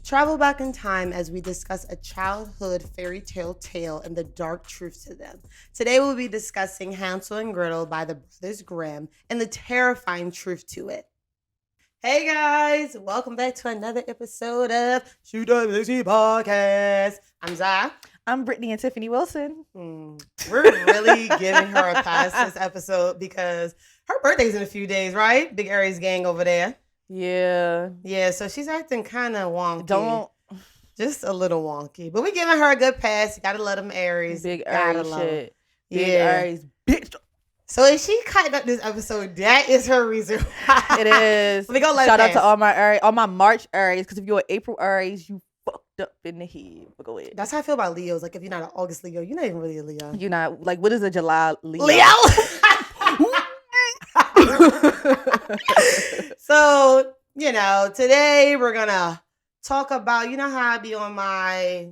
Travel back in time as we discuss a childhood fairy tale and the dark truth to them. Today we'll be discussing Hansel and Gretel by the Brothers Grimm and the terrifying truth to it. Hey guys, welcome back to another episode of Shoot Up Dixie Podcast. I'm Zah. I'm Brittany and Tiffany Wilson. We're really giving her a pass this episode because her birthday's in a few days, right? Big Aries gang over there. Yeah. Yeah, so she's acting kind of wonky. Just a little wonky. But we're giving her a good pass. You gotta let them Aries. Big Aries shit. Big Yeah. Aries bitch. So if she cutting up this episode, that is her reason why. It is. Let me go let Shout it out pass. to all my Aries, all my March Aries, because if you're an April Aries, you fucked up in the head. But go ahead. That's how I feel about Leos. Like if you're not an August Leo, you're not even really a Leo. You're not, like, what is a July Leo? So, today we're gonna talk about, how I be on my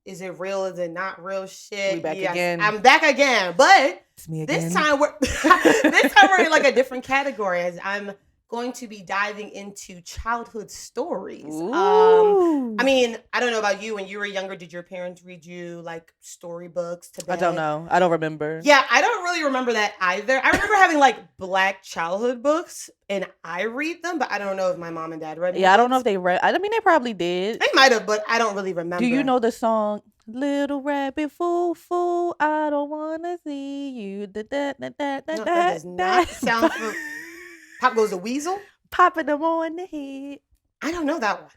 is it real, is it not real shit. We back Yes, again. I'm back again. But It's me again. this time we're in like a different category as I'm going to be diving into childhood stories. Ooh. I mean, I don't know about you. When you were younger, did your parents read you like storybooks to bed? I don't know. I don't remember. Yeah, I don't really remember that either. I remember having like black childhood books and I read them, but I don't know if my mom and dad read them. Yeah, I don't know if they read. I mean, they probably did. They might have, but I don't really remember. Do you know the song Little Rabbit Fool, Fool, I don't wanna see you. Da, da, da, da, da, No, that does not sound Pop Goes the Weasel? Popping them on the head. I don't know that one.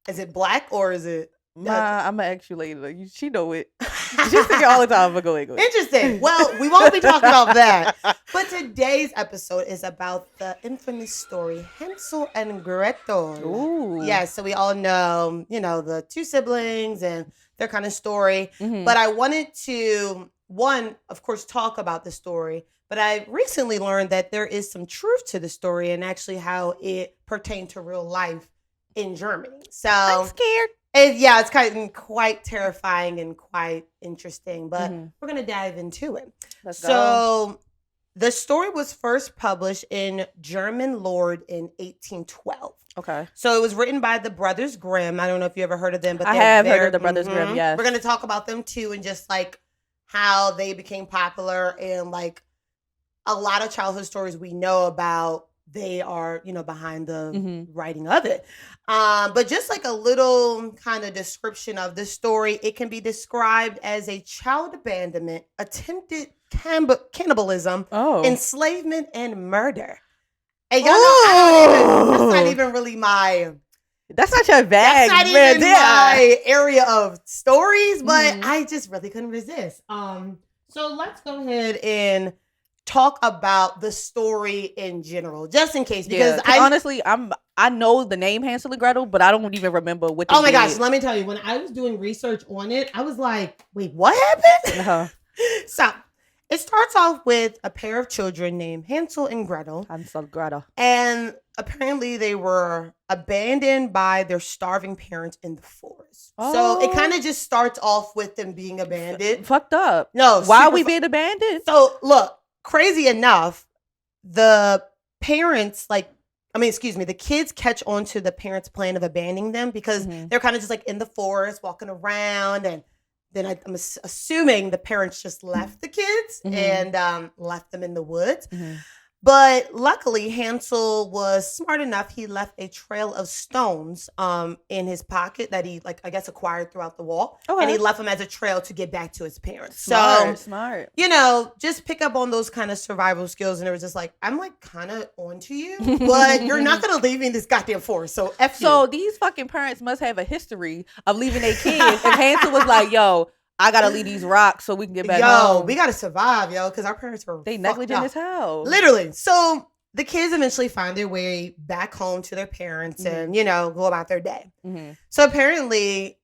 Is it black or is it? I'm gonna ask you later. She know it. She sing it all the time. But go ahead. Interesting. Well, we won't be talking about that. But today's episode is about the infamous story Hansel and Gretel. Ooh. Yeah, so we all know, the two siblings and their kind of story. Mhm. But I wanted to, one, of course, talk about the story. But I recently learned that there is some truth to the story and actually how it pertained to real life in Germany. So I'm scared. it's kind of quite terrifying and quite interesting. But Mhm. we're going to dive into it. Let's go. So the story was first published in German Lord in 1812. Okay. So it was written by the Brothers Grimm. I don't know if you ever heard of them, but I they're have heard of the Brothers Grimm, yes. We're going to talk about them too and just like how they became popular and like a lot of childhood stories we know about, they are, behind the writing of it. But just like a little kind of description of the story, it can be described as a child abandonment, attempted cannibalism, enslavement, and murder. And y'all know, that's not even really my... That's not your bag. That's not even my area of stories, but I just really couldn't resist. So let's go ahead and talk about the story in general, just in case, because honestly, I know the name Hansel and Gretel, but I don't even remember what they did. Gosh, let me tell you, when I was doing research on it, I was like, wait, what happened? Uh-huh. So it starts off with a pair of children named Hansel and Gretel. Hansel Gretel. And apparently they were abandoned by their starving parents in the forest. So it kind of just starts off with them being abandoned. Fucked up. No. Why are we being abandoned? So look, crazy enough, the parents, the kids catch on to the parents' plan of abandoning them because they're kind of just like in the forest walking around. And then I'm assuming the parents just left the kids and left them in the woods. But luckily, Hansel was smart enough. He left a trail of stones in his pocket that he, acquired throughout the wall. Okay. And he left them as a trail to get back to his parents. Smart. Just pick up on those kind of survival skills. And it was just like, I'm like kind of onto you, but you're not going to leave me in this goddamn forest. So F you. So these fucking parents must have a history of leaving their kids. If Hansel was like, yo, I gotta leave these rocks so we can get back home. We gotta survive, because our parents were negligent as hell. Literally. So the kids eventually find their way back home to their parents and, go about their day. So apparently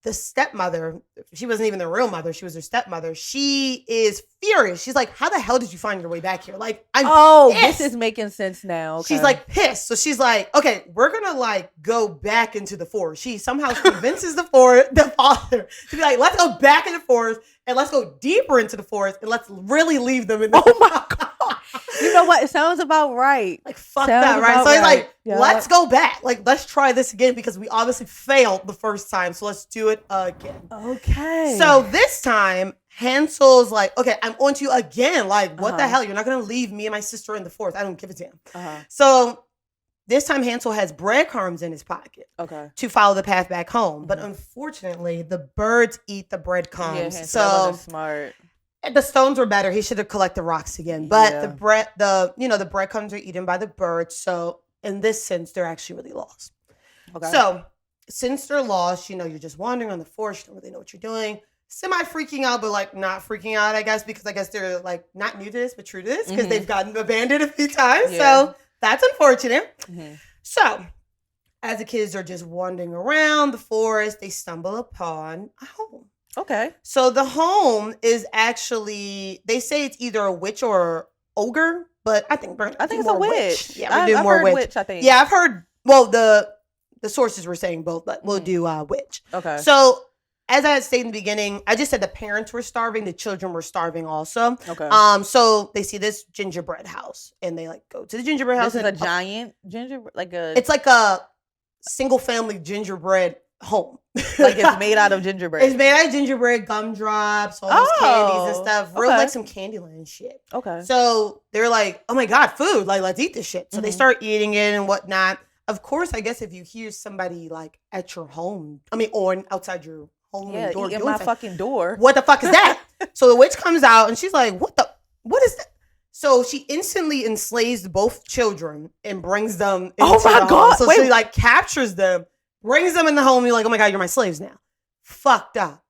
the stepmother, she wasn't even the real mother, she was her stepmother. She is furious. She's like, how the hell did you find your way back here? Like, I'm pissed. This is making sense now. Okay. She's like pissed. So she's like, okay, we're gonna like go back into the forest. She somehow convinces the father to be like, let's go back in the forest and let's go deeper into the forest and let's really leave them in the Oh my God. You know what? It sounds about right. Like, fuck that, right? So he's like, let's go back. Like, let's try this again because we obviously failed the first time. So let's do it again. Okay. So this time, Hansel's like, okay, I'm on to you again. Like, what the hell? You're not going to leave me and my sister in the forest. I don't give a damn. So this time, Hansel has breadcrumbs in his pocket to follow the path back home. But unfortunately, the birds eat the breadcrumbs. Yeah, so wasn't smart. The stones were better. He should have collected rocks again. But the breadcrumbs are eaten by the birds. So in this sense, they're actually really lost. Okay. So since they're lost, you're just wandering on the forest. You don't really know what you're doing. Semi freaking out, but like not freaking out, I guess, because I guess they're like not new to this, but true to this because they've gotten abandoned a few times. Yeah. So that's unfortunate. So as the kids are just wandering around the forest, they stumble upon a home. Okay. So the home is actually, they say it's either a witch or ogre, but I think it's a witch. Yeah, we're doing more witch. I think. Yeah, I've heard, well, the sources were saying both, but we'll do witch. Okay. So as I had stated in the beginning, I just said the parents were starving, the children were starving also. Okay. So they see this gingerbread house and they like go to the gingerbread house. This is a giant gingerbread, it's like a single family gingerbread home. Like it's made out of gingerbread. It's made out of gingerbread, gumdrops, all these candies and stuff. Real like some Candyland shit. Okay. So they're like, oh my God, food. Like, let's eat this shit. So they start eating it and whatnot. Of course, I guess if you hear somebody like at your home, or outside your home door. Yeah, my fucking door. What the fuck is that? So the witch comes out and she's like, what is that? So she instantly enslaves both children and brings them into the home. So she like captures them, brings them in the home. You're like, oh my God, you're my slaves now. Fucked up.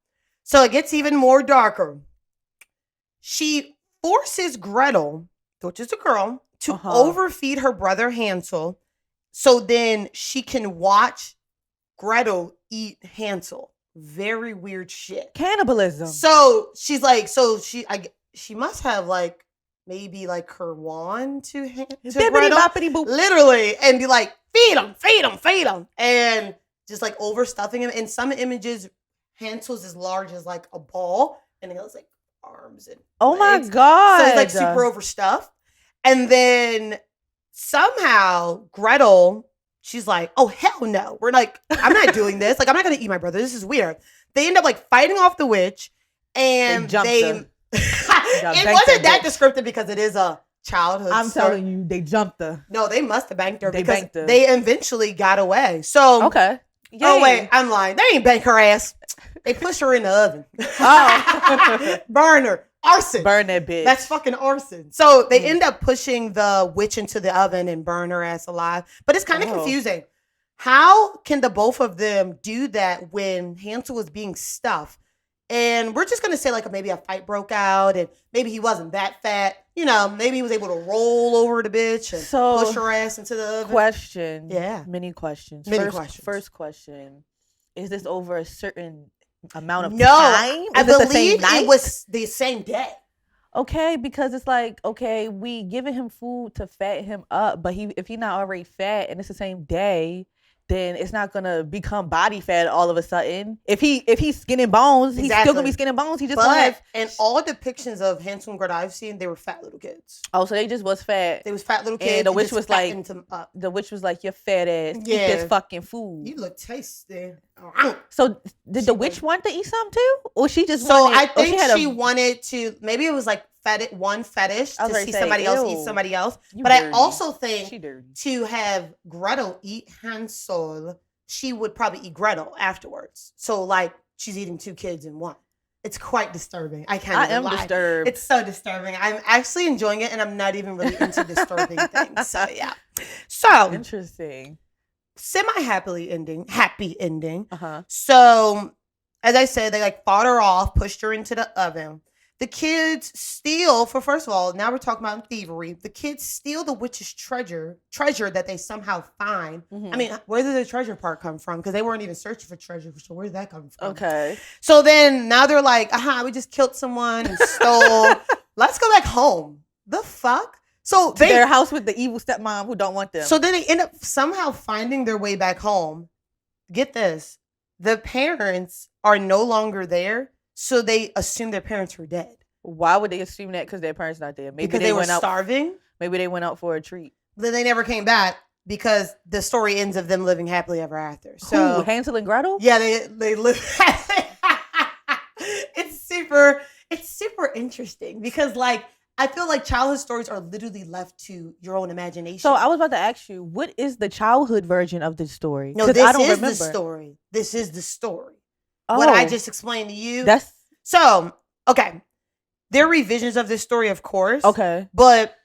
So it gets even more darker. She forces Gretel, which is a girl, to overfeed her brother Hansel. So then she can watch Gretel eat Hansel. Very weird shit. Cannibalism. So she's like, she must have like maybe like her wand to Gretel. Literally, and be like, feed him, and just like overstuffing him. In some images, Hansel's as large as like a ball, and he has like arms and legs. My God. So he's like super overstuffed. And then somehow Gretel, she's like, oh, hell no. We're like, I'm not doing this. Like, I'm not going to eat my brother. This is weird. They end up like fighting off the witch. And it wasn't that descriptive because it is a childhood story. Telling you, they jumped her. No, they must have banked her because they eventually got away. So, okay. Yay. Oh, wait, I'm lying. They ain't bank her ass. They push her in the oven. Oh. Burn her. Arson. Burn that bitch. That's fucking arson. So they end up pushing the witch into the oven and burn her ass alive. But it's kind of confusing. How can the both of them do that when Hansel was being stuffed? And we're just going to say like maybe a fight broke out and maybe he wasn't that fat. Maybe he was able to roll over the bitch and push her ass into the oven. Question. Yeah. Many questions. First question. Is this over a certain amount of time? I believe it was the same day. Okay, because it's like, okay, we giving him food to fat him up, but if he's not already fat and it's the same day, then it's not gonna become body fat all of a sudden. If he's skin and bones, he's still gonna be skin and bones. He just and all depictions of Hansel and Gretel I've seen, they were fat little kids. Oh, so they just was fat. They was fat little kids. And the witch was like, your fat ass, eat this fucking food. You look tasty. So did the witch want to eat some too, or she just? I think she wanted to. Maybe it was like one fetish to see somebody else eat somebody else. But I also think to have Gretel eat Hansel, she would probably eat Gretel afterwards. So like she's eating two kids in one. It's quite disturbing. I am disturbed. It's so disturbing. I'm actually enjoying it, and I'm not even really into disturbing things. So yeah. So interesting. Happy ending. So as I said, they like fought her off, pushed her into the oven. The kids steal, first of all, now we're talking about thievery. The kids steal the witch's treasure that they somehow find. I mean, where did the treasure part come from? Because they weren't even searching for treasure. So where did that come from? Okay. So then now they're like, we just killed someone and stole. Let's go back home. The fuck? So their house with the evil stepmom who don't want them. So then they end up somehow finding their way back home. Get this. The parents are no longer there. So they assume their parents were dead. Why would they assume that? Because their parents not there. Maybe because they were went out. starving. Maybe they went out for a treat. Then they never came back because the story ends of them living happily ever after. So Who, Hansel and Gretel? yeah, they live. It's super interesting because like I feel like childhood stories are literally left to your own imagination. So I was about to ask you, what is the childhood version of this story? No, this is the story. This is the story. Oh, what I just explained to you. That's so okay. There are revisions of this story, of course. okay. But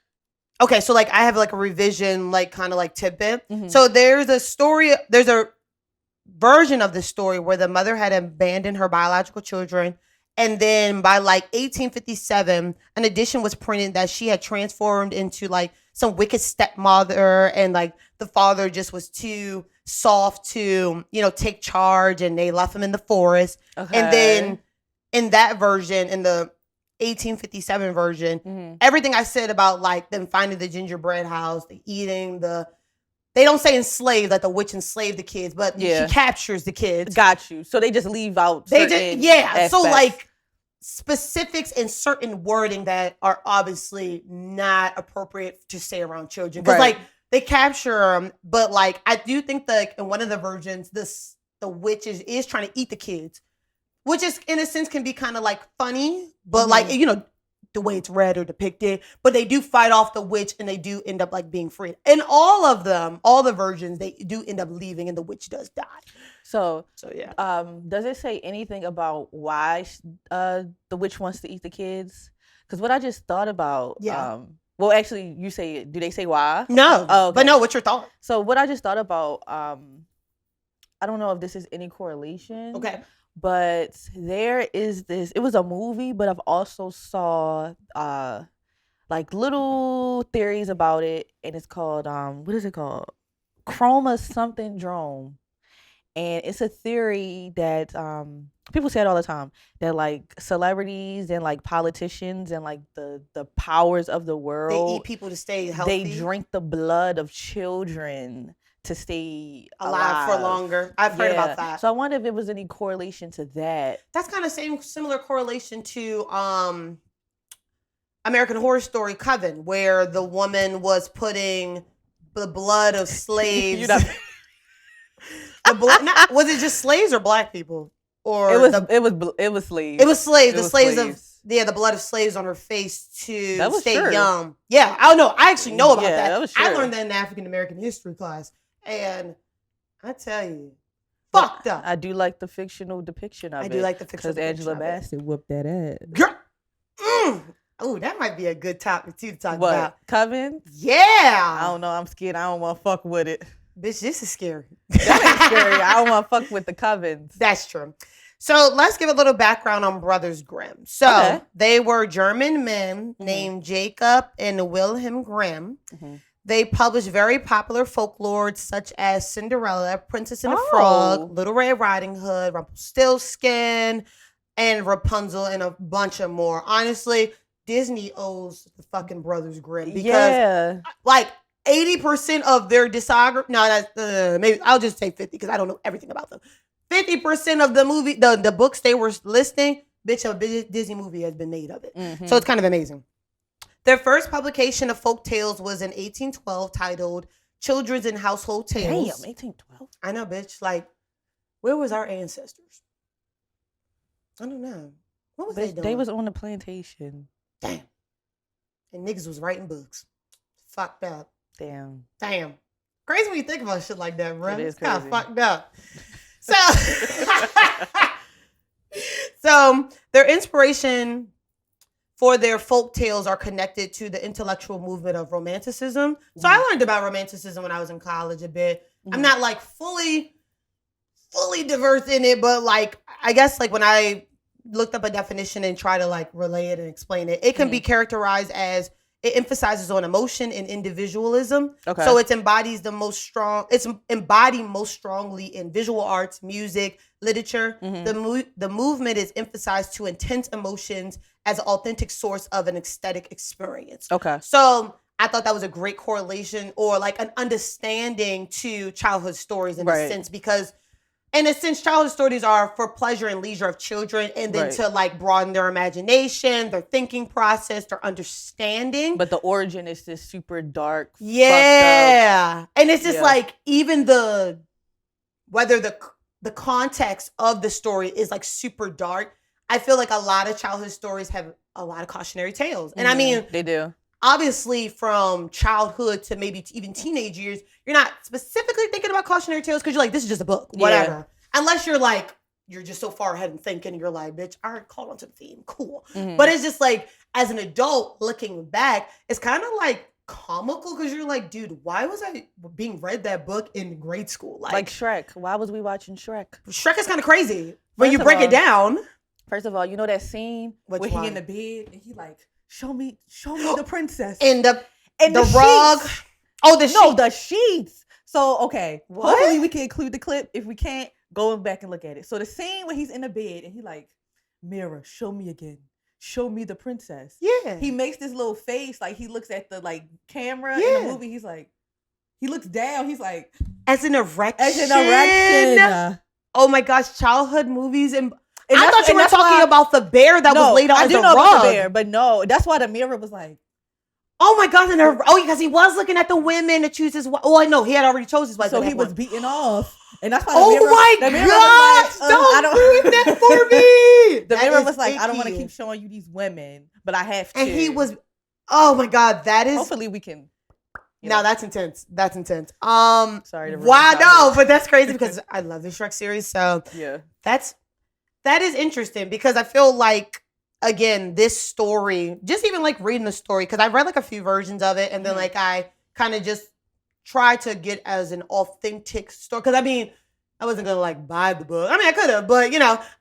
okay, so like I have like a revision, like kind of like tidbit. Mm-hmm. So there's a version of the story where the mother had abandoned her biological children. And then by like 1857, an edition was printed that she had transformed into like some wicked stepmother, and like the father just was too soft to, take charge, and they left him in the forest. Okay. And then in that version, in the 1857 version, everything I said about like them finding the gingerbread house, the eating, they don't say enslaved, like the witch enslaved the kids, but she captures the kids. Got you. So they just leave out certain aspects. So like specifics and certain wording that are obviously not appropriate to say around children. Because like they capture them, but like I do think that in one of the versions, the witch is trying to eat the kids. Which is, in a sense, can be kind of like funny, but like, the way it's read or depicted. But they do fight off the witch, and they do end up like being freed. And all of them, all the versions, they do end up leaving, and the witch does die. So yeah. Does it say anything about why the witch wants to eat the kids? Because what I just thought about, well, actually, do they say why? No. Oh, okay. But no, what's your thought? So what I just thought about, I don't know if this is any correlation. Okay. But there is this, it was a movie, but I've also saw like little theories about it, and it's called what is it called? Chroma something drome. And it's a theory that people say it all the time, that like celebrities and like politicians and like the powers of the world, they eat people to stay healthy. They drink the blood of children to stay alive for longer. I've heard about that. So I wonder if it was any correlation to that. That's kind of similar correlation to American Horror Story Coven, where the woman was putting the blood of slaves. Was it just slaves or black people? Or it was slaves. It was slaves. The blood of slaves on her face to stay young. Yeah, I don't know. I actually know about that. I learned that in African American history class. And I tell you, fucked up. I do like the fictional depiction of it. I do like the fictional depiction because Angela Bassett whooped that ass. Girl. Oh, that might be a good topic too to talk about. Coven? Yeah. I don't know. I'm scared. I don't want to fuck with it. Bitch, this is scary. That ain't scary. I don't want to fuck with the covens. That's true. So let's give a little background on Brothers Grimm. So they were German men named Jacob and Wilhelm Grimm. Mm-hmm. They published very popular folklore such as Cinderella, Princess and the Frog, Little Red Riding Hood, Rumpelstiltskin, and Rapunzel, and a bunch of more. Honestly, Disney owes the fucking Brothers Grimm because like 80% of their discography, maybe I'll just say 50 because I don't know everything about them. 50% of the movie, the books they were listing, bitch, a Disney movie has been made of it. Mm-hmm. So it's kind of amazing. Their first publication of folk tales was in 1812 titled Children's and Household Tales. Damn, 1812? I know, bitch. Like, where was our ancestors? I don't know. What was they doing? They was on the plantation. Damn. And niggas was writing books. Fucked up. Damn. Crazy when you think about shit like that, bro. It is kind of fucked up. So their inspiration for their folk tales are connected to the intellectual movement of Romanticism. So I learned about Romanticism when I was in college a bit. Mm-hmm. I'm not like fully diverse in it, but like I guess like when I looked up a definition and try to like relay it and explain it, it can be characterized as it emphasizes on emotion and individualism. Okay. So it's embodied most strongly in visual arts, music, literature. Mm-hmm. The movement is emphasized to intense emotions as an authentic source of an aesthetic experience. Okay. So I thought that was a great correlation or like an understanding to childhood stories in a sense, because in a sense, childhood stories are for pleasure and leisure of children, and then to like broaden their imagination, their thinking process, their understanding. But the origin is this super dark. Yeah. And it's just like, even whether the context of the story is like super dark, I feel like a lot of childhood stories have a lot of cautionary tales. And I mean, they do. Obviously, from childhood to maybe even teenage years, you're not specifically thinking about cautionary tales because you're like, this is just a book, whatever. Unless you're like, you're just so far ahead and thinking, you're like, bitch, I already caught on to the theme. Cool. But it's just like, as an adult looking back, it's kind of like comical because you're like, dude, why was I being read that book in grade school? Like Shrek. Why was we watching Shrek? Shrek is kind of crazy when you break it down. First of all, you know that scene where he in the bed and he like, show me the princess. And the rug. Sheets. Oh, the sheets. So, okay. What? Hopefully we can include the clip. If we can't, go back and look at it. So the scene where he's in the bed and he like, mirror, show me again. Show me the princess. Yeah. He makes this little face like he looks at the like camera in the movie. He's like, he looks down. He's like, as an erection. Oh my gosh, childhood movies and I thought you were talking about the bear that was laid out as a rug. I do know about the bear, but no, that's why the mirror was like, oh my God, because he was looking at the women to choose his wife. Oh, I know, he had already chose his wife. So he was beaten off. And that's why the mirror was like, don't ruin that for me. The mirror was like, I don't want to keep showing you these women, but I have to. And he was, oh my God, that is. Hopefully we can. No, that's intense. That's intense. Sorry to ruin but that's crazy because I love the Shrek series. So that is interesting because I feel like, again, this story, just even like reading the story, because I read like a few versions of it and then like I kind of just try to get as an authentic story. Because I mean, I wasn't going to like buy the book. I mean, I could have, but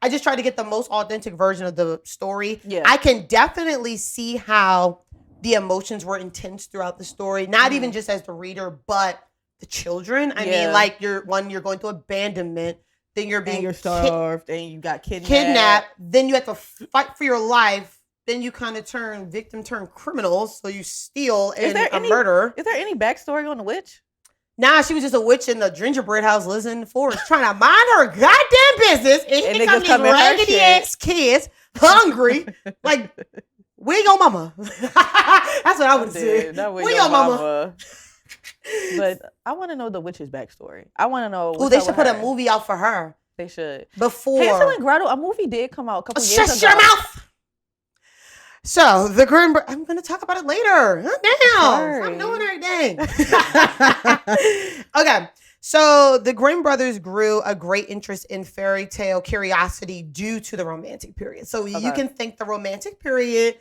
I just tried to get the most authentic version of the story. Yeah. I can definitely see how the emotions were intense throughout the story. Not even just as the reader, but the children. I mean, like you're going through abandonment. Then you're being starved and you got kidnapped. Then you have to fight for your life. Then you kind of turn criminal. So you steal and murder. Is there any backstory on the witch? Nah, she was just a witch in the gingerbread house living in the forest trying to mind her goddamn business. And here come these raggedy ass kids, hungry. Like, where your mama? That's what I would say. Where your mama? But I want to know the witch's backstory. I want to know. Oh, they should put a movie out for her. They should. Before Hansel and Gretel, a movie did come out a couple years ago. Shut your mouth. So the Grimm, I'm going to talk about it later. Damn, I'm doing everything. Okay, so the Grimm brothers grew a great interest in fairy tale curiosity due to the Romantic period. So you can thank the Romantic period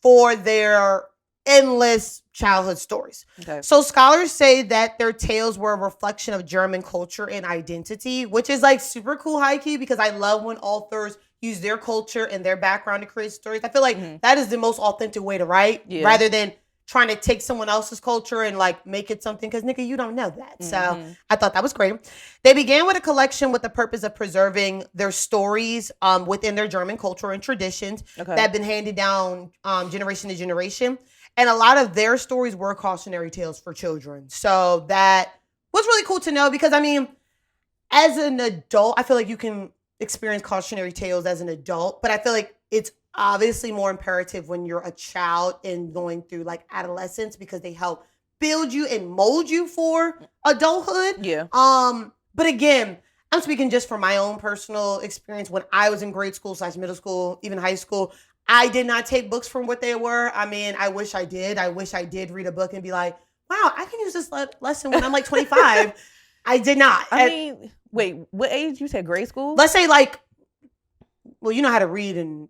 for their endless childhood stories. Okay. So scholars say that their tales were a reflection of German culture and identity, which is like super cool high key because I love when authors use their culture and their background to create stories. I feel like that is the most authentic way to write rather than trying to take someone else's culture and like make it something because nigga, you don't know that. So I thought that was great. They began with a collection with the purpose of preserving their stories within their German culture and traditions that have been handed down generation to generation. And a lot of their stories were cautionary tales for children. So that was really cool to know because, I mean, as an adult, I feel like you can experience cautionary tales as an adult, but I feel like it's obviously more imperative when you're a child and going through like adolescence because they help build you and mold you for adulthood. Yeah. But again, I'm speaking just from my own personal experience when I was in grade school / middle school, even high school. I did not take books from what they were. I mean, I wish I did. I wish I did read a book and be like, wow, I can use this lesson when I'm like 25. I did not. I mean, wait, what age? You said grade school? Let's say like, well, you know how to read in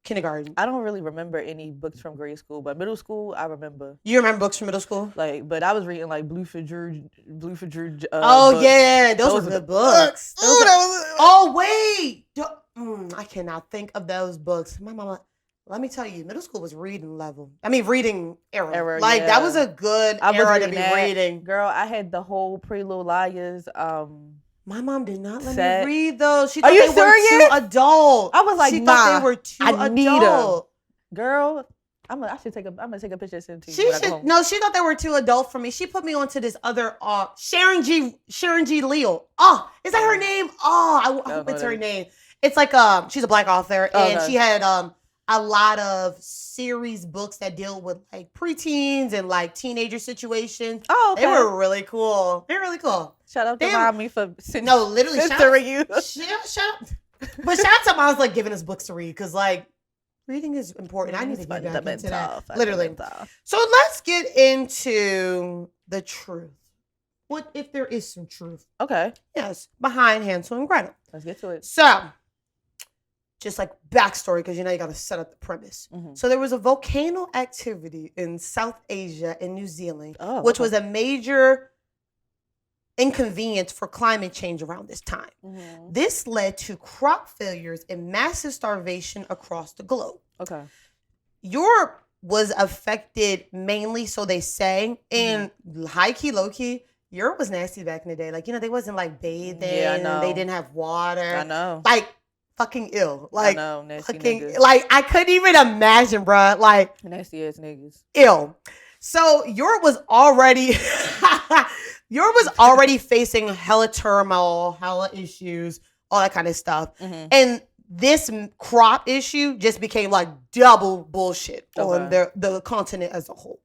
kindergarten. I don't really remember any books from grade school, but middle school, I remember. You remember books from middle school? Like, but I was reading like Blue for Drew. Oh, books. Yeah. Those were good books. Wait. I cannot think of those books. My mama... Let me tell you, middle school was reading level. I mean, reading era. Like, that was a good era to be reading. Girl, I had the whole Pretty Little Liars. My mom did not let me read those. She thought they were too adult. I was like, she thought they were too adult. Girl, I'm gonna take a picture and send it to you. She should. No, she thought they were too adult for me. She put me onto this other Sharon G. Leal. Oh, is that her name? Oh, I hope it's her name. It's like she's a Black author, and she had a lot of series books that deal with like preteens and like teenager situations. Oh, okay. They were really cool. They're really cool. Shout out to Mommy for literally censoring you. Shout out. But shout out to Mom's like giving us books to read because like reading is important. I need to get back into that. Literally. So let's get into the truth. What if there is some truth? Okay. Yes, behind Hansel and Gretel. Let's get to it. So, just like backstory, because you know you got to set up the premise. Mm-hmm. So there was a volcano activity in South Asia and New Zealand, which was a major inconvenience for climate change around this time. Mm-hmm. This led to crop failures and massive starvation across the globe. Okay. Europe was affected mainly, so they say, and high key, low key, Europe was nasty back in the day. Like, you know, they wasn't like bathing. Yeah, I know. They didn't have water. I know. Like, fucking ill. Like, I know, nasty niggas. Like, I couldn't even imagine, bruh. Like, nasty ass niggas. Ill. So Europe was already facing hella turmoil, hella issues, all that kind of stuff. Mm-hmm. And this crop issue just became like double bullshit on the continent as a whole.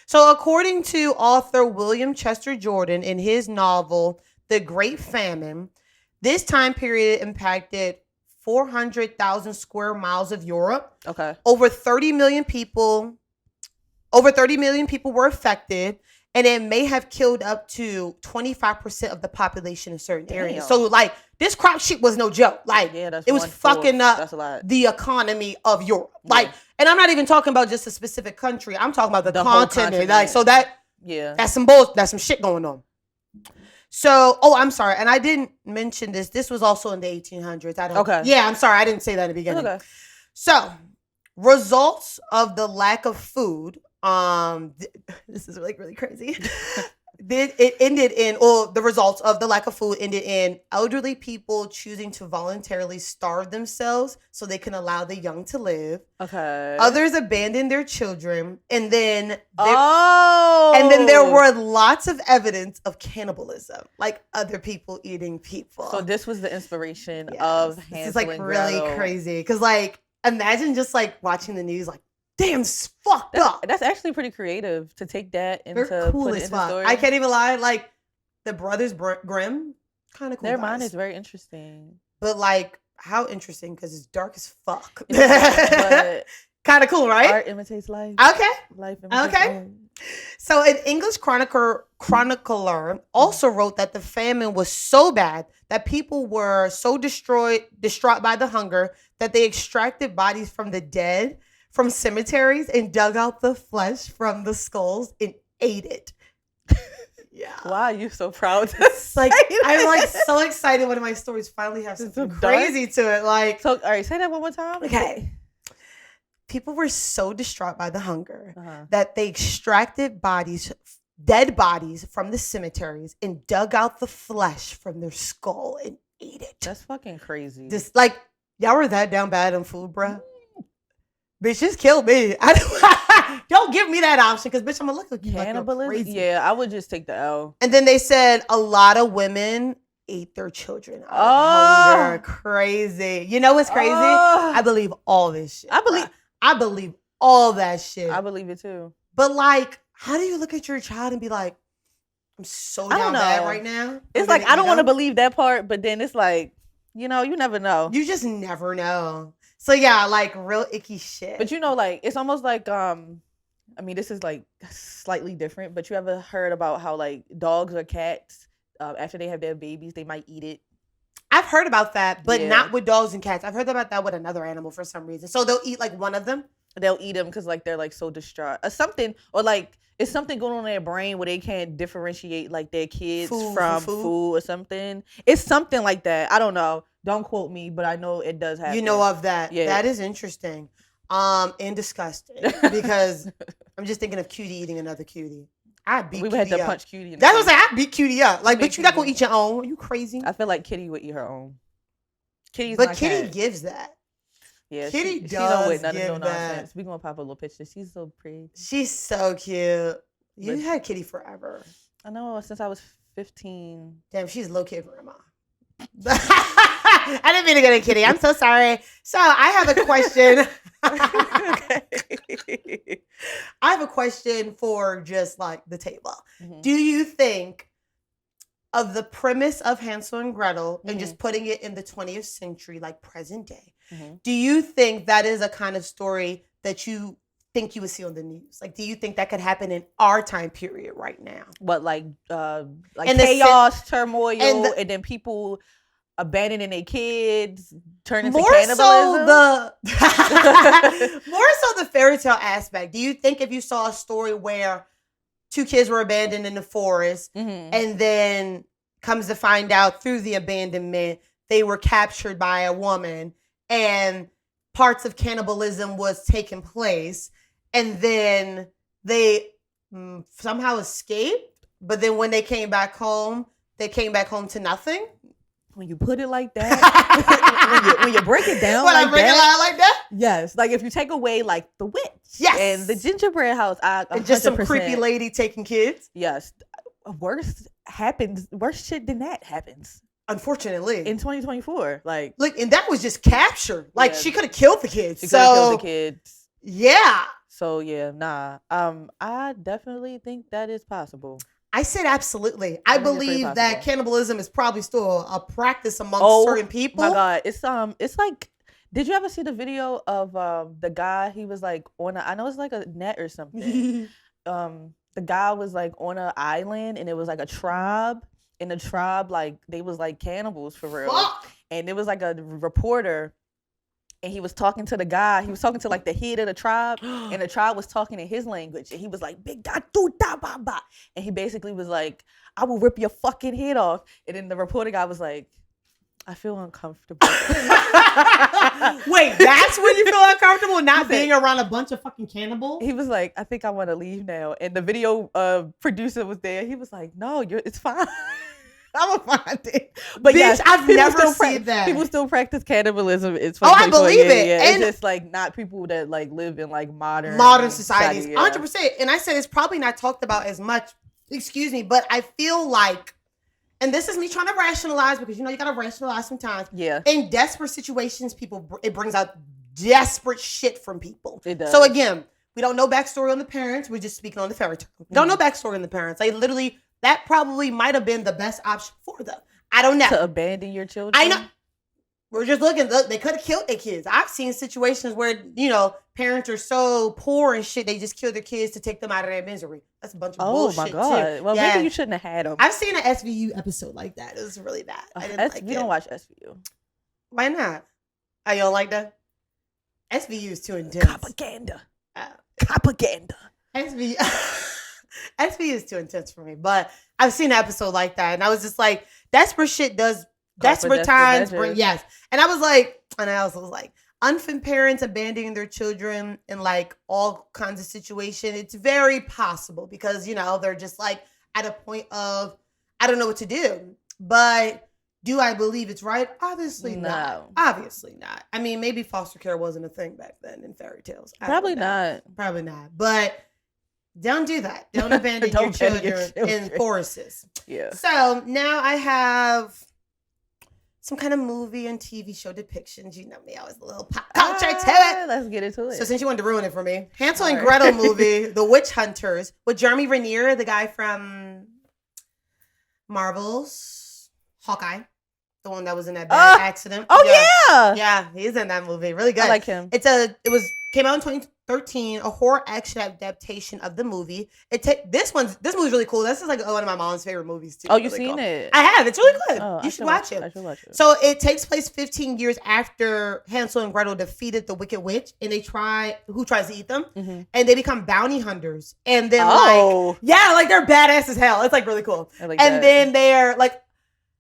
So according to author William Chester Jordan in his novel, The Great Famine, this time period impacted 400,000 square miles of Europe. Okay. Over 30 million people were affected, and it may have killed up to 25% of the population in certain areas. So, like, this crop shit was no joke. Like, it was fucking up the economy of Europe. Like, and I'm not even talking about just a specific country. I'm talking about the continent. Like, so that's some shit going on. So, I'm sorry. And I didn't mention this. This was also in the 1800s. Yeah, I'm sorry. I didn't say that in the beginning. Okay. So, results of the lack of food. This is like really crazy. The results of the lack of food ended in elderly people choosing to voluntarily starve themselves so they can allow the young to live. Okay. Others abandoned their children, and then there were lots of evidence of cannibalism, like other people eating people. So this was the inspiration of Hansel and Gretel. This is like really crazy because like imagine just like watching the news like. Damn, it's fucked up. That's actually pretty creative to take that and to cool put it in the story. I can't even lie. Like, the Brothers Grimm, kind of cool. Their mind is very interesting. But, like, how interesting? Because it's dark as fuck. Kind of cool, right? Art imitates life. Okay. Life imitates art. So, an English chronicler also wrote that the famine was so bad that people were so distraught by the hunger that they extracted bodies from the dead from cemeteries and dug out the flesh from the skulls and ate it. Yeah. Why are you so proud? Like I'm like so excited when my stories finally have something crazy to it. Like, so, all right, say that one more time. Okay. People were so distraught by the hunger that they extracted dead bodies from the cemeteries and dug out the flesh from their skull and ate it. That's fucking crazy. Just like y'all were that down bad on food, bruh. Bitch, just kill me. Don't give me that option because, bitch, I'm going to look like you. Cannibalism? Like yeah, I would just take the L. And then they said a lot of women ate their children out of hunger. Crazy. You know what's crazy? I believe all this shit. I believe all that shit. I believe it too. But, like, how do you look at your child and be like, I'm so down bad right now? It's like, I don't want to believe that part, but then it's like, you know, you never know. You just never know. So yeah, like real icky shit. But you know, like it's almost like I mean, this is like slightly different. But you ever heard about how like dogs or cats, after they have their babies, they might eat it? I've heard about that, but not with dogs and cats. I've heard about that with another animal for some reason. So they'll eat like one of them. They'll eat them because like they're like so distraught or something, or like it's something going on in their brain where they can't differentiate like their kids from food or something. It's something like that. I don't know. Don't quote me, but I know it does happen. You know of that. Yeah. That is interesting. And disgusting. Because I'm just thinking of Cutie eating another Cutie. I'd beat Cutie up. We had to punch Cutie. That's what I'm saying. I'd beat Cutie up. Like, bitch, you're not going to eat your own. Are you crazy? I feel like Kitty would eat her own. But Kitty gives that. Yeah, Kitty she don't with does none of no give that. nonsense. We gonna pop a little picture. She's so pretty. She's so cute. You But- had Kitty forever. I know, since I was 15. Damn, she's low-key grandma. I didn't mean to go to Kitty. I'm so sorry. So I have a question. I have a question for just like the table. Mhm. Do you think of the premise of Hansel and Gretel and just putting it in the 20th century, like present day, do you think that is a kind of story that you think you would see on the news? Like, do you think that could happen in our time period right now? What, like And chaos, turmoil, and and then people abandoning their kids, turning to more cannibalism? so the fairy tale aspect. Do you think if you saw a story where two kids were abandoned in the forest and then comes to find out through the abandonment they were captured by a woman and parts of cannibalism was taking place, and then they somehow escaped, but then when they came back home to nothing? When you put it like that, when you break it down I break it down like that? Yes. Like if you take away like the witch and the gingerbread house, and just some creepy lady taking kids. Yes. Worse shit than that happens. Unfortunately. In 2024. Like, and that was just capture. Like she could have killed the kids. She could have killed the kids. Yeah. So yeah, nah. I definitely think that is possible. I said absolutely. I believe that cannibalism is probably still a practice among certain people. Oh my God. It's like, did you ever see the video of the guy? He was like I know it's like a net or something. The guy was like on an island and it was like a tribe. And the tribe, like, they was like cannibals for real. Fuck. And it was like a reporter. And he was talking to the guy. He was talking to like the head of the tribe, and the tribe was talking in his language. And he was like, "Big da do da ba ba," and he basically was like, "I will rip your fucking head off." And then the reporter guy was like, "I feel uncomfortable." Wait, that's when you feel uncomfortable, not being around a bunch of fucking cannibals? He was like, "I think I want to leave now." And the video producer was there. He was like, "No, it's fine." I'm gonna find it. But bitch, yes, I've never seen that. People still practice cannibalism. It's I believe it. Yeah. And it's just like not people that like live in like modern societies. 100%. And I said it's probably not talked about as much. Excuse me, but I feel like, and this is me trying to rationalize, because you gotta rationalize sometimes. Yeah. In desperate situations, it brings out desperate shit from people. It does. So again, we don't know backstory on the parents. We're just speaking on the fairy tale. We don't know backstory on the parents. They literally. That probably might have been the best option for them. I don't know. To abandon your children? I know. We're just looking. Look, they could have killed their kids. I've seen situations where, parents are so poor and shit, they just kill their kids to take them out of their misery. That's a bunch of bullshit. Oh, my God. Too. Well, maybe you shouldn't have had them. I've seen an SVU episode like that. It was really bad. I didn't like it. We don't watch SVU. Why not? Oh, you don't like that? SVU is too intense. Propaganda. Propaganda. SVU is too intense for me, but I've seen an episode like that, and I was just like, desperate times bring, yes. And I was also like, unfit parents abandoning their children in like all kinds of situations, it's very possible because, they're just like at a point of, I don't know what to do. But do I believe it's right? Obviously not. Obviously not. I mean, maybe foster care wasn't a thing back then in fairy tales. Probably not. But don't do that. Don't abandon your children in forests. Yeah. So now I have some kind of movie and TV show depictions. You know me, I was a little pop culture to it. Let's get into it. So since you wanted to ruin it for me, Hansel and Gretel movie, The Witch Hunters, with Jeremy Renner, the guy from Marvel's Hawkeye. The one that was in that bad accident. Oh yeah. Yeah, he's in that movie. Really good. I like him. Came out in 2013, a horror action adaptation of the movie. This movie's really cool. This is like one of my mom's favorite movies too. Oh, you've seen it? I have. It's really good. Oh, you should watch it. I should watch it. So it takes place 15 years after Hansel and Gretel defeated the Wicked Witch, and who tries to eat them, and they become bounty hunters. And then they're badass as hell. It's like really cool. Then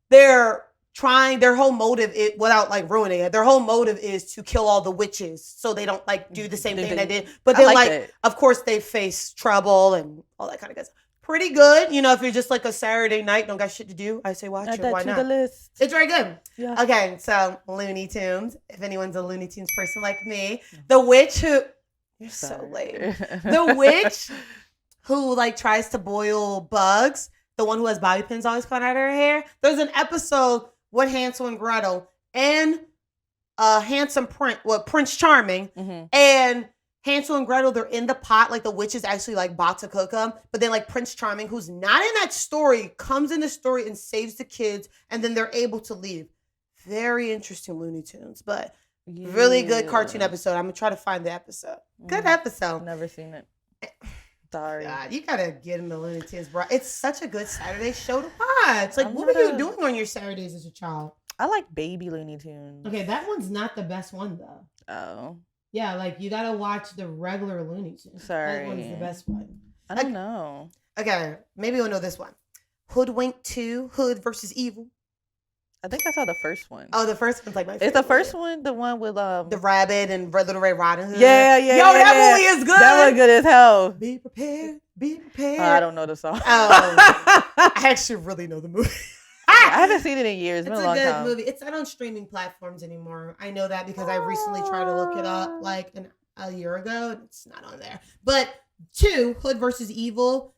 they're trying, their whole motive is, without like ruining it, their whole motive is to kill all the witches so they don't like do the same thing they did. But then of course they face trouble and all that kind of good stuff. pretty good. You know, if you're just like a Saturday night, don't got shit to do, I say watch Add it. that Why to not? the list. It's very good. Yeah. Okay, so Looney Tunes. If anyone's a Looney Tunes person like me, the witch who you're so lame. The witch who like tries to boil bugs, the one who has bobby pins always coming out of her hair. There's an episode with Hansel and Gretel and Prince Charming, and Hansel and Gretel, they're in the pot, like the witch is actually like about to cook them, but then like Prince Charming, who's not in that story, comes in the story and saves the kids, and then they're able to leave. Very interesting Looney Tunes, but really good cartoon episode. I'm gonna try to find the episode. Good episode. Never seen it. Sorry. God, you gotta get in the Looney Tunes, bro. It's such a good Saturday show to watch. Like, what were you doing on your Saturdays as a child? I like baby Looney Tunes. Okay, that one's not the best one though. Oh. Yeah, like you gotta watch the regular Looney Tunes. Sorry. That one's the best one. I don't know. Okay, maybe we'll know this one. Hoodwink 2, Hood versus Evil. I think I saw the first one. Oh, the first one's like my favorite. Is the first one the one with the rabbit and Little Red Riding Hood? Yeah. Yo, that movie is good. That was good as hell. Be prepared. Be prepared. I don't know the song. I actually really know the movie. I haven't seen it in years. It's been a long good time. movie. It's not on streaming platforms anymore. I know that because I recently tried to look it up like a year ago. And it's not on there. But 2, Hood versus Evil.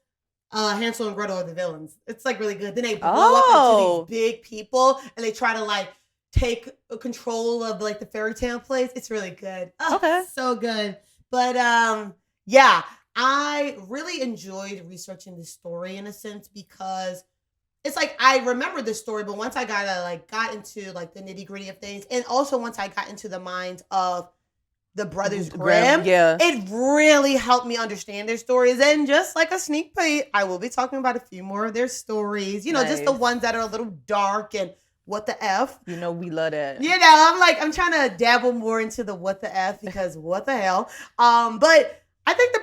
Hansel and Gretel are the villains. It's like really good. Then they blow up into these big people and they try to like take control of like the fairy tale place. It's really good. Oh, okay. So good. But yeah, I really enjoyed researching this story in a sense because it's like I remember this story, but once I got into like the nitty gritty of things, and also once I got into the minds of the Brothers Grimm, it really helped me understand their stories. And just like a sneak peek, I will be talking about a few more of their stories. You know, just the ones that are a little dark and what the F. You know, we love that. You know, I'm trying to dabble more into the what the F because what the hell. But I think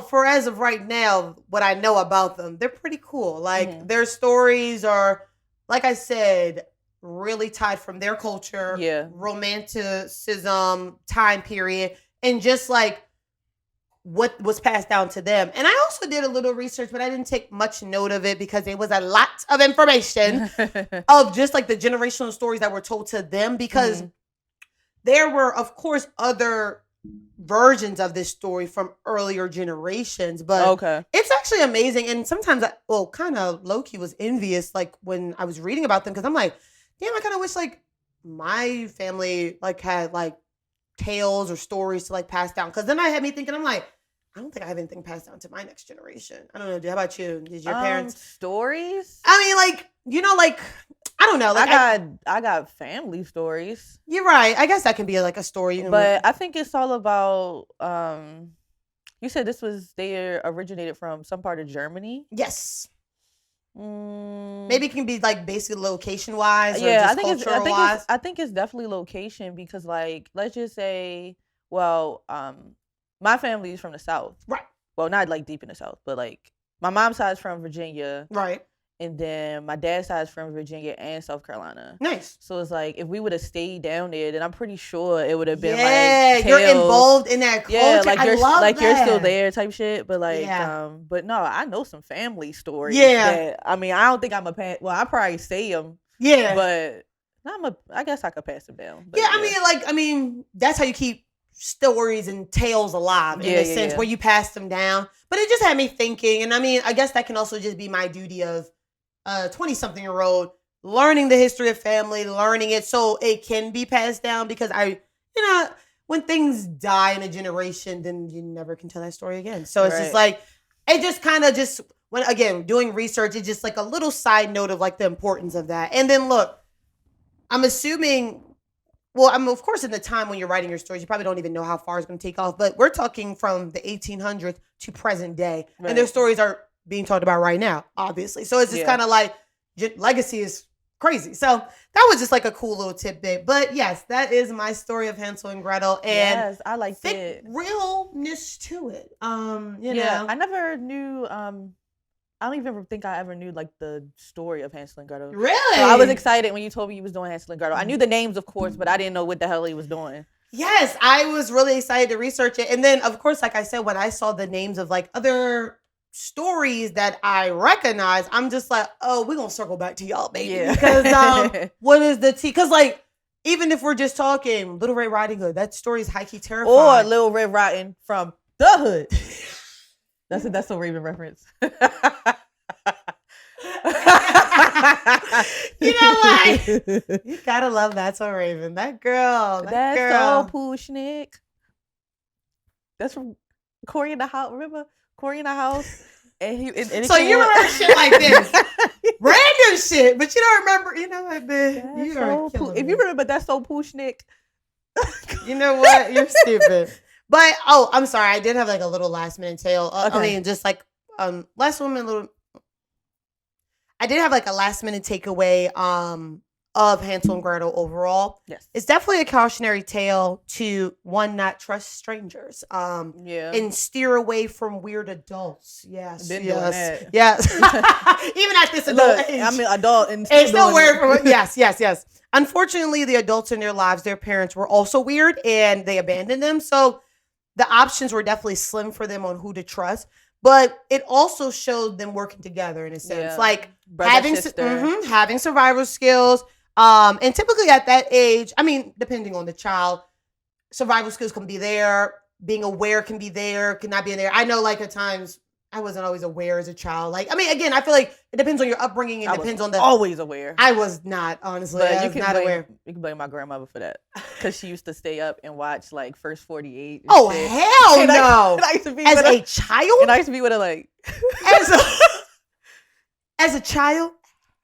for as of right now, what I know about them, they're pretty cool. Like their stories are, like I said, really tied from their culture, romanticism, time period, and just like what was passed down to them. And I also did a little research, but I didn't take much note of it because it was a lot of information of just like the generational stories that were told to them, because there were, of course, other versions of this story from earlier generations, but it's actually amazing. And sometimes kind of low-key was envious like when I was reading about them, because I'm like, damn, I kind of wish like my family like had like tales or stories to like pass down, because then I had me thinking, I'm like, I don't think I have anything passed down to my next generation. I don't know. How about you? Did your parents stories? I mean, like, you know, like, I don't know. Like I got family stories. You're right. I guess that can be like a story. But I think it's all about, you said they originated from some part of Germany? Yes. Maybe it can be like basically location wise or just cultural wise. I think it's definitely location, because like, let's just say, well, my family is from the South. Right. Well, not like deep in the South, but like my mom's side is from Virginia. Right. And then my dad's side is from Virginia and South Carolina. Nice. So it's like, if we would have stayed down there, then I'm pretty sure it would have been like you're involved in that culture. Yeah, like you're still there type shit. But like, but no, I know some family stories. Yeah. That, I mean, I don't think I'm I probably say them. Yeah. But I guess I could pass them down. But, I mean, that's how you keep stories and tales alive in a sense where you pass them down. But it just had me thinking, and I mean, I guess that can also just be my duty of 20-something-year-old learning the history of family, learning it so it can be passed down, because when things die in a generation, then you never can tell that story again. So it's just like, it just kind of just, when again, doing research, it's just like a little side note of like the importance of that. And then look, I'm assuming, of course, in the time when you're writing your stories, you probably don't even know how far it's going to take off, but we're talking from the 1800s to present day. Right. And their stories are being talked about right now, obviously. So it's just kind of like, legacy is crazy. So that was just like a cool little tidbit. But yes, that is my story of Hansel and Gretel. And yes, I like it. Realness to it. You know. I never knew, I don't even think I ever knew like the story of Hansel and Gretel. Really? So I was excited when you told me you was doing Hansel and Gretel. I knew the names, of course, but I didn't know what the hell he was doing. Yes, I was really excited to research it. And then, of course, like I said, when I saw the names of like other stories that I recognize, I'm just like, oh, we're gonna circle back to y'all, baby. Yeah. Because what is the tea? Because like, even if we're just talking Little Red Riding Hood, that story is high-key terrifying. Or Little Red Riding from the Hood. That's a Raven reference. You know what? You gotta love That's So Raven. That girl. That's so Pushnik. That's from Corey in the House. Remember Corey in the House? And so you remember shit like this, random shit, but you don't remember. You know what, man? You are killing me. If you remember, That's So Pushnik. You know what? You're stupid. But I'm sorry. I did have like a little last minute tale. Okay. I mean, just like last woman little. I did have like a last minute takeaway of Hansel and Gretel overall. Yes. It's definitely a cautionary tale to one, not trust strangers. And steer away from weird adults. Yes. Been doing that. Yes. Even at this adult age. I'm an adult and it's still weird from yes. Unfortunately, the adults in their lives, their parents were also weird and they abandoned them. So the options were definitely slim for them on who to trust. But it also showed them working together in a sense, like having survival skills. And typically at that age, I mean, depending on the child, survival skills can be there. Being aware can be there, cannot be in there. I know, like at times, I wasn't always aware as a child. Like, I mean, again, I feel like it depends on your upbringing. It depends on the. Always aware. I was not, honestly. But I was not aware. You can blame my grandmother for that because she used to stay up and watch like First 48. Oh shit. Hell no! I used to be as a child, and I used to be with her like as a child.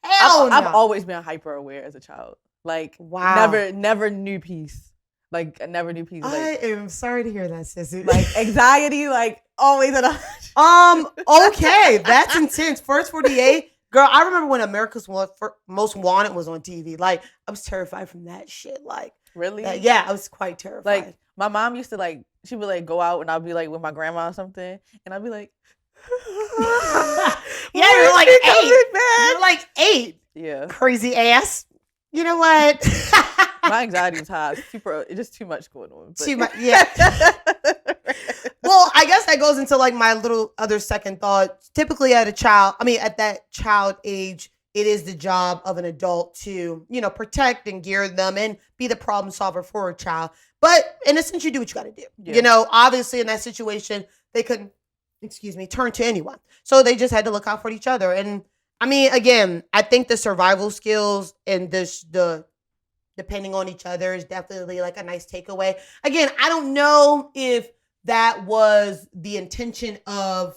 Hell no! I've always been hyper aware as a child. Like, wow, never knew peace. Like, I never knew peace. Like, I am sorry to hear that, sissy. Like anxiety, like always at a. Okay, that's intense. First 48, girl. I remember when America's Most Wanted was on TV. Like, I was terrified from that shit. Like, really? Yeah, I was quite terrified. Like, my mom used to like. She would like go out and I'd be like with my grandma or something, and I'd be like. Yeah, you're like 8. You're like 8. Yeah. Crazy ass. You know what? My anxiety is high. It's just too much going on. Too much, yeah. Well, I guess that goes into like my little other second thought. Typically at that child age, it is the job of an adult to, protect and gear them and be the problem solver for a child. But in a sense, you do what you got to do. Yeah. Obviously in that situation, they couldn't, turn to anyone. So they just had to look out for each other. And I mean, again, I think the survival skills and the depending on each other is definitely like a nice takeaway. Again, I don't know if that was the intention of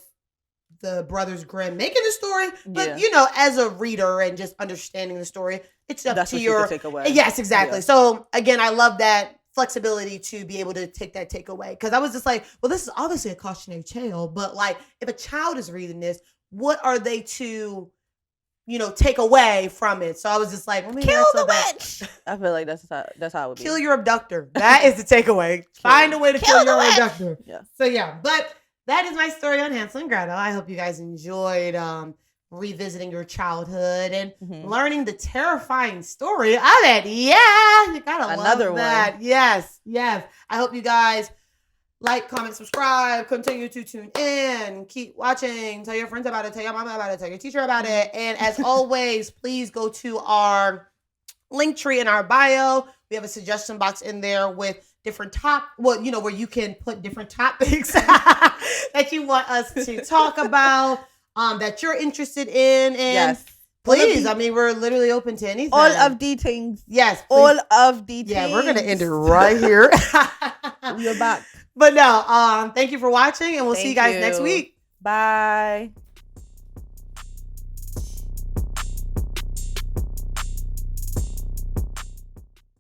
the Brothers Grimm making the story, but as a reader and just understanding the story, it's up to your takeaway. Yes, exactly. Yeah. So again, I love that flexibility to be able to take that takeaway, because I was just like, well, this is obviously a cautionary tale, but like if a child is reading this, what are they to take away from it? So I was just like, kill the witch. I feel like that's how it would be. Kill your abductor. That is the takeaway. Find a way to kill your abductor. Yeah. So yeah, but that is my story on Hansel and Gretel. I hope you guys enjoyed revisiting your childhood and learning the terrifying story of it. Yeah, you gotta love that. One. Yes. I hope you guys like, comment, subscribe, continue to tune in, keep watching, tell your friends about it, tell your mom about it, tell your teacher about it. And as always, please go to our link tree in our bio. We have a suggestion box in there with different where you can put different topics that you want us to talk about, that you're interested in. And yes. Please, we're literally open to anything. All of the things. Yes. Please. All of the things. Yeah, we're going to end it right here. You're back. But no, thank you for watching, and we'll see you guys next week. Bye.